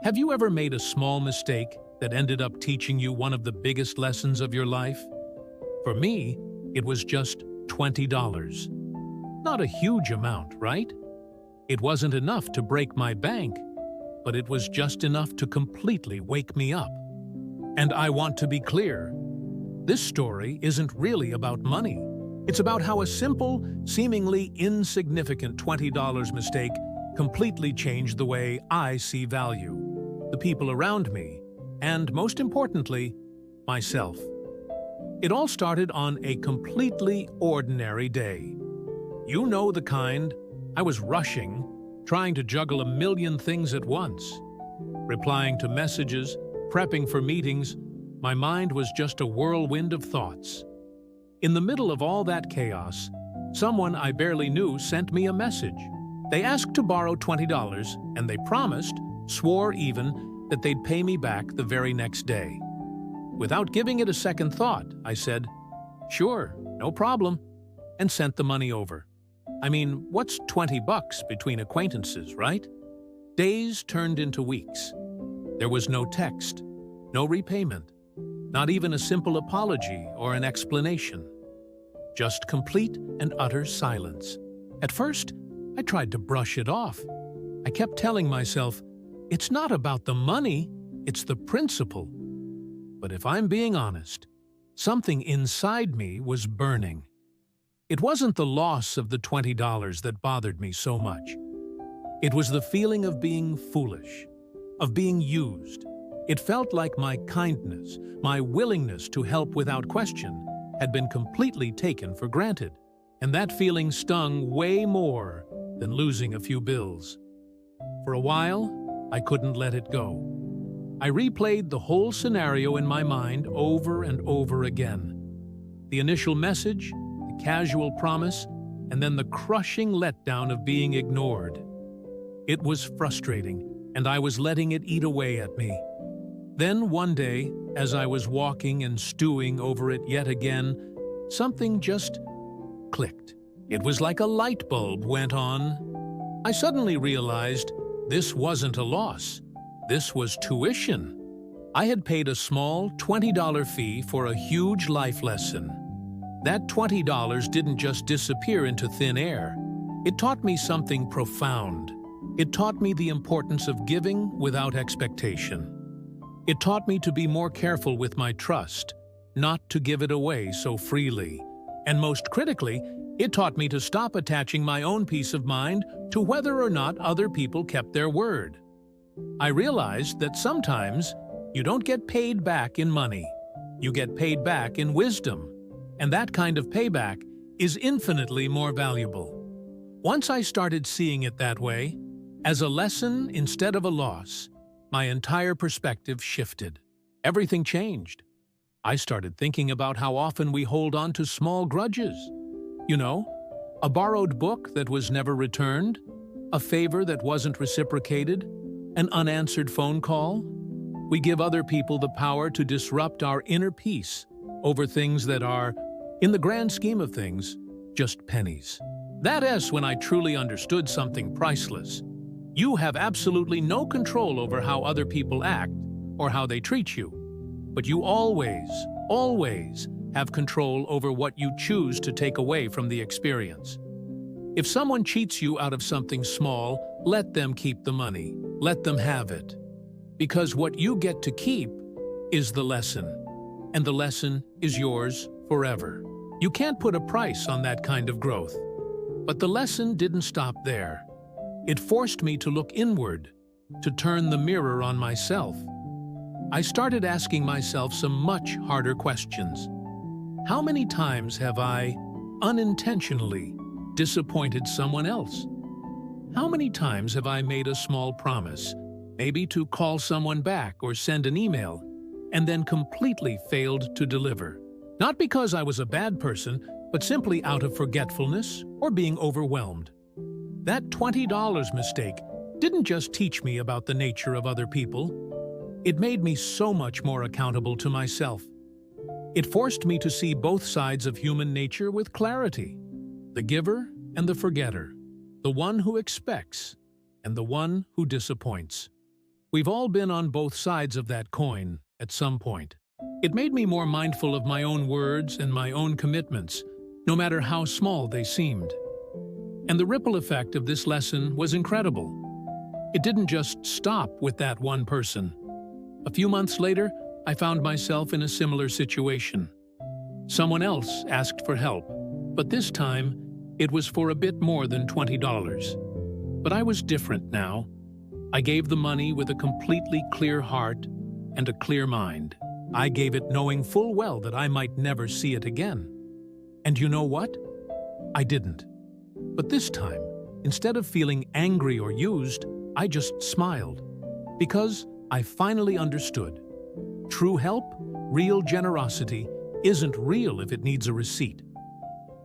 Have you ever made a small mistake that ended up teaching you one of the biggest lessons of your life? For me, it was just $20. Not a huge amount, right? It wasn't enough to break my bank, but it was just enough to completely wake me up. And I want to be clear, this story isn't really about money. It's about how a simple, seemingly insignificant $20 mistake completely changed the way I see value, the people around me, and most importantly, myself. It all started on a completely ordinary day. You know the kind. I was rushing, trying to juggle a million things at once. Replying to messages, prepping for meetings, my mind was just a whirlwind of thoughts. In the middle of all that chaos, someone I barely knew sent me a message. They asked to borrow $20, and they promised, swore even, that they'd pay me back the very next day. Without giving it a second thought, I said, "Sure, no problem," and sent the money over. I mean, what's $20 between acquaintances, right? Days turned into weeks. There was no text, no repayment, not even a simple apology or an explanation. Just complete and utter silence. At first, I tried to brush it off. I kept telling myself, it's not about the money, it's the principle. But if I'm being honest, something inside me was burning. It wasn't the loss of the $20 that bothered me so much. It was the feeling of being foolish, of being used. It felt like my kindness, my willingness to help without question, had been completely taken for granted. And that feeling stung way more than losing a few bills. For a while, I couldn't let it go. I replayed the whole scenario in my mind over and over again. The initial message, the casual promise, and then the crushing letdown of being ignored. It was frustrating, and I was letting it eat away at me. Then one day, as I was walking and stewing over it yet again, something just clicked. It was like a light bulb went on. I suddenly realized this wasn't a loss. This was tuition. I had paid a small $20 fee for a huge life lesson. That $20 didn't just disappear into thin air. It taught me something profound. It taught me the importance of giving without expectation. It taught me to be more careful with my trust, not to give it away so freely. And most critically, it taught me to stop attaching my own peace of mind to whether or not other people kept their word. I realized that sometimes you don't get paid back in money. You get paid back in wisdom. And that kind of payback is infinitely more valuable. Once I started seeing it that way, as a lesson instead of a loss, my entire perspective shifted. Everything changed. I started thinking about how often we hold on to small grudges. You know, a borrowed book that was never returned, a favor that wasn't reciprocated, an unanswered phone call. We give other people the power to disrupt our inner peace over things that are, in the grand scheme of things, just pennies. That is when I truly understood something priceless. You have absolutely no control over how other people act or how they treat you, but you always have control over what you choose to take away from the experience. If someone cheats you out of something small, let them keep the money. Let them have it. Because what you get to keep is the lesson, and the lesson is yours forever. You can't put a price on that kind of growth. But the lesson didn't stop there. It forced me to look inward, to turn the mirror on myself. I started asking myself some much harder questions. How many times have I, unintentionally, disappointed someone else? How many times have I made a small promise, maybe to call someone back or send an email, and then completely failed to deliver? Not because I was a bad person, but simply out of forgetfulness or being overwhelmed. That $20 mistake didn't just teach me about the nature of other people. It made me so much more accountable to myself. It forced me to see both sides of human nature with clarity. The giver and the forgetter. The one who expects and the one who disappoints. We've all been on both sides of that coin at some point. It made me more mindful of my own words and my own commitments, no matter how small they seemed. And the ripple effect of this lesson was incredible. It didn't just stop with that one person. A few months later, I found myself in a similar situation. Someone else asked for help, but this time, it was for a bit more than $20. But I was different now. I gave the money with a completely clear heart and a clear mind. I gave it knowing full well that I might never see it again. And you know what? I didn't. But this time, instead of feeling angry or used, I just smiled. Because I finally understood. True help, real generosity, isn't real if it needs a receipt.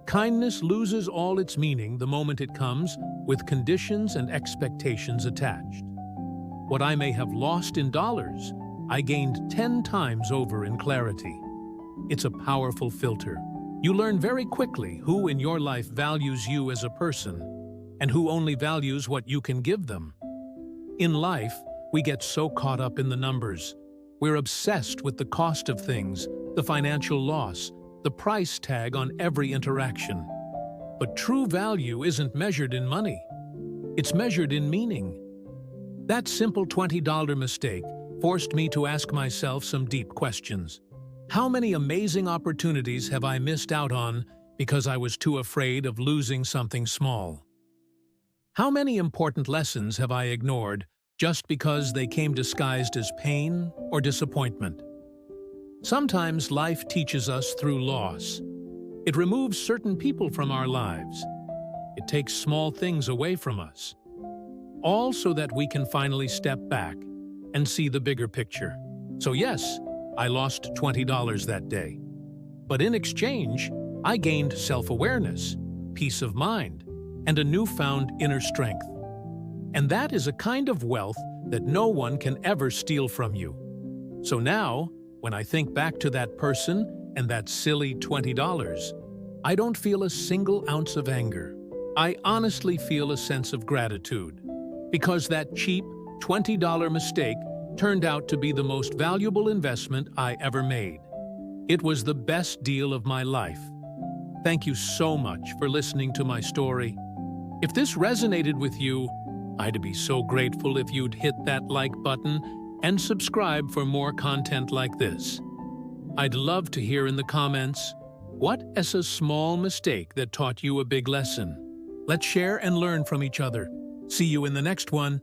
Kindness loses all its meaning the moment it comes with conditions and expectations attached. What I may have lost in dollars, I gained 10 times over in clarity. It's a powerful filter. You learn very quickly who in your life values you as a person and who only values what you can give them. In life, we get so caught up in the numbers. We're obsessed with the cost of things, the financial loss, the price tag on every interaction. But true value isn't measured in money. It's measured in meaning. That simple $20 mistake forced me to ask myself some deep questions. How many amazing opportunities have I missed out on because I was too afraid of losing something small? How many important lessons have I ignored just because they came disguised as pain or disappointment? Sometimes life teaches us through loss. It removes certain people from our lives. It takes small things away from us. All so that we can finally step back and see the bigger picture. So yes, I lost $20 that day. But in exchange, I gained self-awareness, peace of mind, and a newfound inner strength. And that is a kind of wealth that no one can ever steal from you. So now, when I think back to that person and that silly $20, I don't feel a single ounce of anger. I honestly feel a sense of gratitude. Because that cheap $20 mistake turned out to be the most valuable investment I ever made. It was the best deal of my life. Thank you so much for listening to my story. If this resonated with you, I'd be so grateful if you'd hit that like button and subscribe for more content like this. I'd love to hear in the comments, what is a small mistake that taught you a big lesson? Let's share and learn from each other. See you in the next one.